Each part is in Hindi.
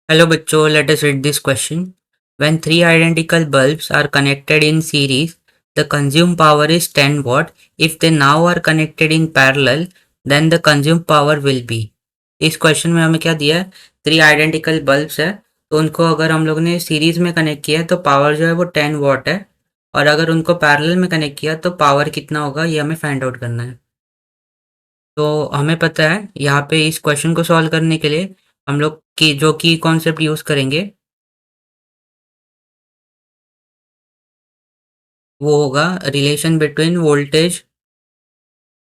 Hello बच्चों, let us read this question. When three identical bulbs are connected in series, the consumed power is 10 watt. If they now are connected in parallel, then the consumed power will be. इस क्वेश्चन में हमें क्या दिया है? थ्री आइडेंटिकल बल्ब्स है, तो उनको अगर हम लोग ने सीरीज में कनेक्ट किया है तो पावर जो है वो 10 वॉट है, और अगर उनको पैरेलल में कनेक्ट किया तो पावर कितना होगा ये हमें फाइंड आउट करना है। तो हमें पता है यहाँ पे इस क्वेश्चन को सॉल्व करने के लिए हम लोग की जो की कॉन्सेप्ट यूज करेंगे वो होगा relation between voltage,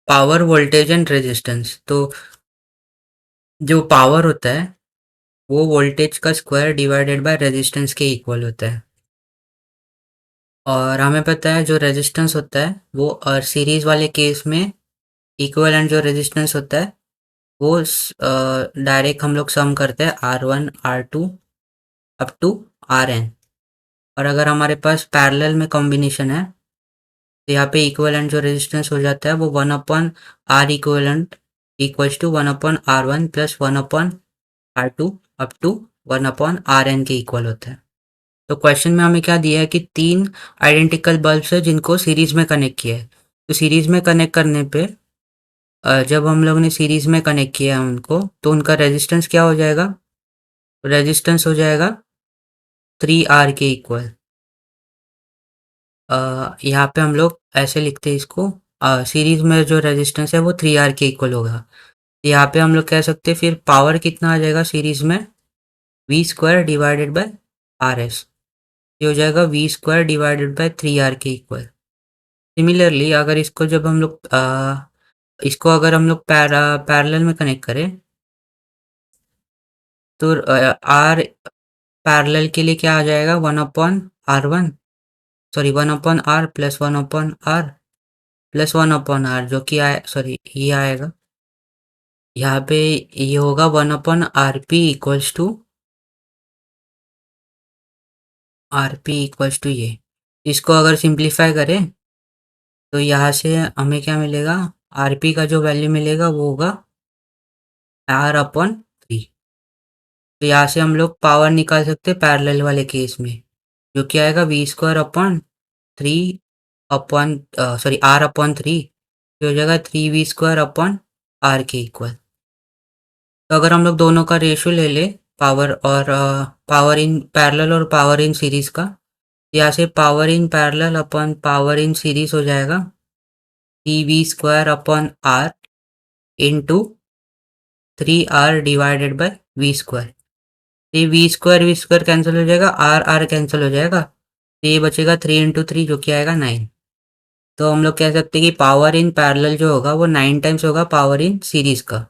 power, voltage and resistance. तो जो पावर होता है वो वोल्टेज का स्क्वायर डिवाइडेड बाय रेजिस्टेंस के इक्वल होता है, और हमें पता है जो रेजिस्टेंस होता है वो सीरीज वाले केस में इक्विवेलेंट जो रेजिस्टेंस होता है वो डायरेक्ट हम लोग सम करते हैं R1 R2 up to Rn। और अगर हमारे पास पैरेलल में कॉम्बिनेशन है तो यहाँ पे इक्विवेलेंट जो रेजिस्टेंस हो जाता है वो 1/R equivalent equals to 1/R1 plus 1/R2 up to 1/Rn के इक्वल होता है। तो क्वेश्चन में हमें क्या दिया है कि तीन आइडेंटिकल बल्ब्स है जिनको सीरीज में कनेक्ट किया है। तो सीरीज में कनेक्ट करने पे जब हम लोग ने सीरीज में कनेक्ट किया है उनको, तो उनका रेजिस्टेंस क्या हो जाएगा? रेजिस्टेंस हो जाएगा 3R के इक्वल। यहाँ पे हम लोग ऐसे लिखते हैं इसको, सीरीज में जो रेजिस्टेंस है वो 3R के इक्वल होगा। यहाँ पे हम लोग कह सकते हैं फिर पावर कितना आ जाएगा सीरीज में, V square divided by R S. ये हो जाएगा we square divided bye 3R के इक्वल। सिमिलरली अगर इसको जब हम लोग इसको अगर हम लोग पैरेलल में कनेक्ट करें तो आर पैरेलल के लिए क्या आ जाएगा, 1/R1, sorry 1/R plus 1/R plus 1/R, जो कि ये आएगा यहाँ पे, ये होगा 1/RP इक्वल्स टू ये। इसको अगर सिंप्लीफाई करें तो यहाँ से हमें क्या मिलेगा, आरपी का जो वैल्यू मिलेगा वो होगा R/3। तो यहाँ से हम लोग पावर निकाल सकते हैं पैरेलल वाले केस में, जो कि आएगा V square upon three upon R/3, जो हो जाएगा 3V स्क्वायर अपॉन R के इक्वल। तो अगर हम लोग दोनों का रेशियो ले ले, पावर और पावर इन पैरेलल और पावर इन सीरीज का, यहाँ से power in parallel upon power in series हो जाएगा 3V square upon R into 3R divided by V square. ये वी स्क्वायर कैंसिल हो जाएगा, आर आर कैंसिल हो जाएगा, तो ये बचेगा 3 × 3 जो कि आएगा 9। तो हम लोग कह सकते हैं कि पावर इन पैरेलल जो होगा वो 9 टाइम्स होगा पावर इन सीरीज का,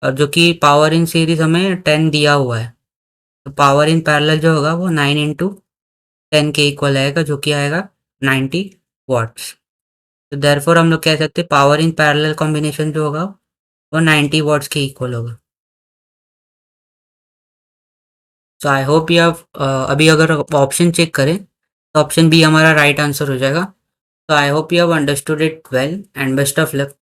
और जो कि पावर इन सीरीज हमें 10 दिया हुआ है, तो पावर इन पैरेलल जो होगा वो 9 × 10 के इक्वल आएगा, जो कि आएगा 90 वॉट्स। तो देयरफॉर हम लोग कह सकते हैं पावर इन पैरेलल कॉम्बिनेशन जो होगा वो 90 वॉट्स के इक्वल होगा। सो आई होप यू हैव, अभी अगर ऑप्शन चेक करें तो ऑप्शन बी हमारा राइट आंसर हो जाएगा। So I hope you have understood it well and best of luck.